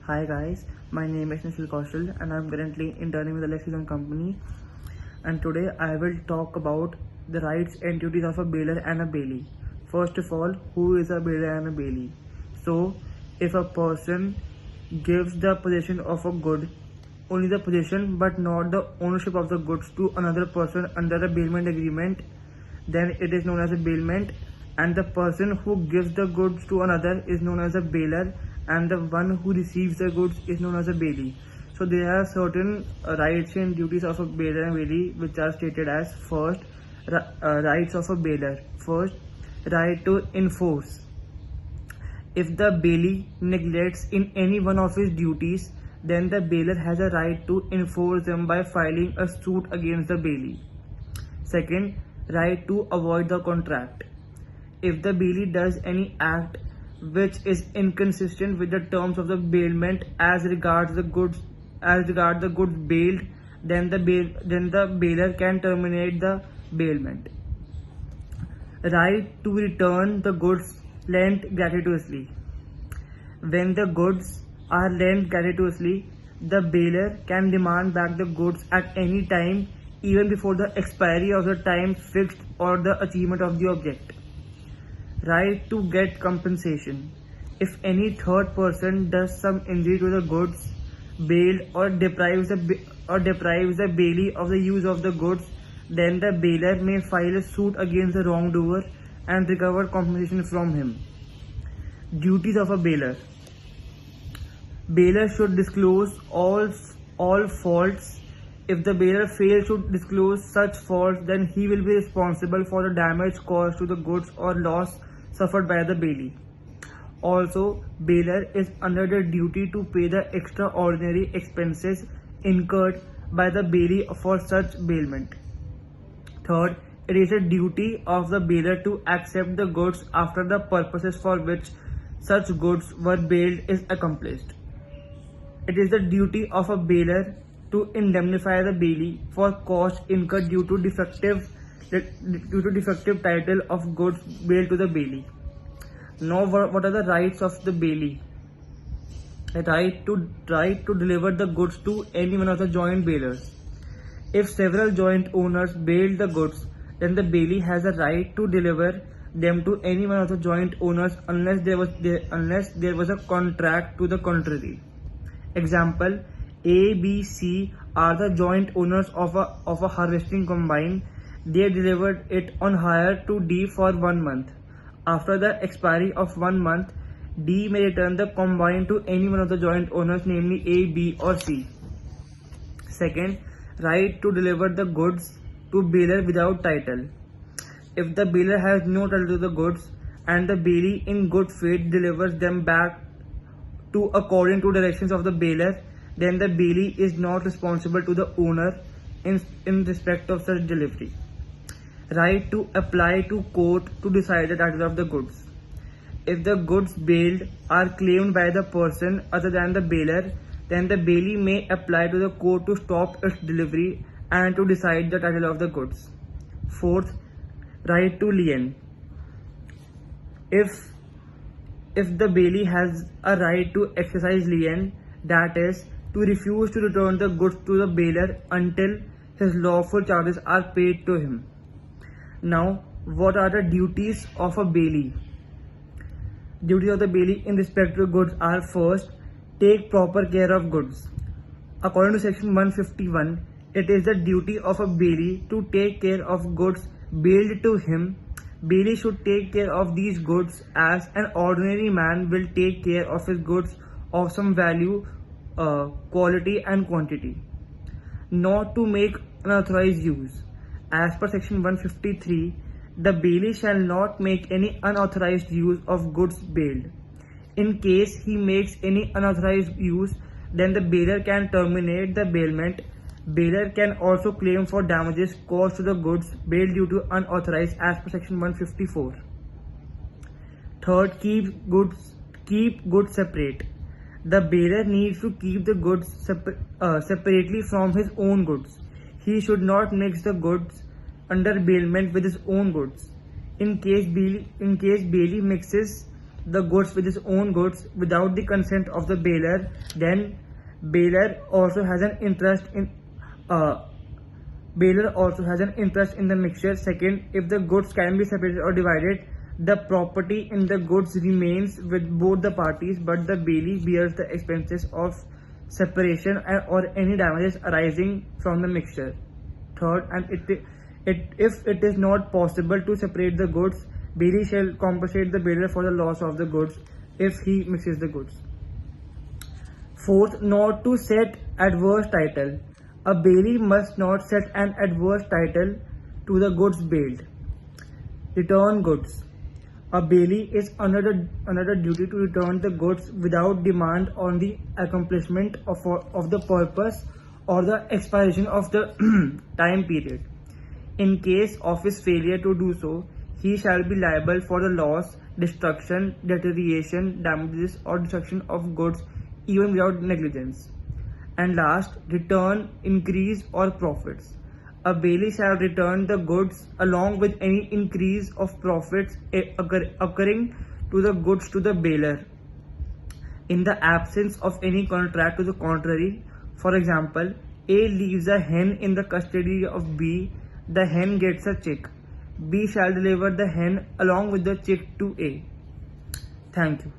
Hi guys, my name is Nishil Kaushal and I'm currently interning with the Lexicon company, and today I will talk about the rights and duties of a bailiff and a bailee. First of all, who is a bailiff and a bailee? So, if a person gives the possession of a good, only the possession but not the ownership of the goods to another person under a bailment agreement, then it is known as a bailment, and the person who gives the goods to another is known as a bailer, and the one who receives the goods is known as a bailee. So there are certain rights and duties of a bailer and bailee which are stated as: first, rights of a bailer. First, right to enforce. If the bailee neglects in any one of his duties, then the bailer has a right to enforce them by filing a suit against the bailee. Second, right to avoid the contract. If the bailee does any act which is inconsistent with the terms of the bailment as regards the goods bailed, then the bailer can terminate the bailment. Right to return the goods lent gratuitously. When the goods are lent gratuitously, the bailer can demand back the goods at any time, even before the expiry of the time fixed or the achievement of the object. Right to get compensation. If any third person does some injury to the goods bailed or deprives the bailee of the use of the goods, then the bailer may file a suit against the wrongdoer and recover compensation from him. Duties of a bailer. Bailer should disclose all faults. If the bailer fails to disclose such faults, then he will be responsible for the damage caused to the goods or loss suffered by the bailee. Also, bailer is under the duty to pay the extraordinary expenses incurred by the bailee for such bailment. Third, it is a duty of the bailer to accept the goods after the purposes for which such goods were bailed is accomplished. It is the duty of a bailer to indemnify the bailee for costs incurred due to defective title of goods bailed to the bailee. Now, what are the rights of the bailee? A right to deliver the goods to any one of the joint bailers. If several joint owners bailed the goods, then the bailee has a right to deliver them to any one of the joint owners unless there was a contract to the contrary. Example: A, B, C are the joint owners of a harvesting combine. They delivered it on hire to D for 1 month. After the expiry of 1 month, D may return the combine to any one of the joint owners, namely A, B or C. Second, right to deliver the goods to bailer without title. If the bailer has no title to the goods and the bailee in good faith delivers them back to according to directions of the bailer, then the bailee is not responsible to the owner in respect of such delivery. Right to apply to court to decide the title of the goods. If the goods bailed are claimed by the person other than the bailer, then the bailee may apply to the court to stop its delivery and to decide the title of the goods. Fourth, right to lien. If the bailee has a right to exercise lien, that is, to refuse to return the goods to the bailer until his lawful charges are paid to him. Now, what are the duties of a bailee? Duties of the bailee in respect to goods are: first, take proper care of goods. According to section 151, it is the duty of a bailee to take care of goods bailed to him. Bailee should take care of these goods as an ordinary man will take care of his goods of some value, quality and quantity. Not to make unauthorized use. As per section 153, the bailee shall not make any unauthorized use of goods bailed. In case he makes any unauthorized use, then the bailer can terminate the bailment. Bailer can also claim for damages caused to the goods bailed due to unauthorized as per section 154. Third, keep goods separate. The bailer needs to keep the goods separately from his own goods. He should not mix the goods under bailment with his own goods. In case bailee mixes the goods with his own goods without the consent of the baler, then baler also has an interest in the mixture. Second, if the goods can be separated or divided, the property in the goods remains with both the parties, but the bailee bears the expenses of separation or any damages arising from the mixture. Third, if it is not possible to separate the goods, bailee shall compensate the baler for the loss of the goods if he mixes the goods. Fourth, not to set adverse title. A bailee must not set an adverse title to the goods bailed. Return goods. A bailee is under the duty to return the goods without demand on the accomplishment of the purpose or the expiration of the time period. In case of his failure to do so, he shall be liable for the loss, destruction, deterioration, damages, or destruction of goods even without negligence. And last, return, increase, or profits. A bailee shall return the goods along with any increase of profits occurring to the goods to the baler, in the absence of any contract to the contrary. For example, A leaves a hen in the custody of B. The hen gets a chick. B shall deliver the hen along with the chick to A. Thank you.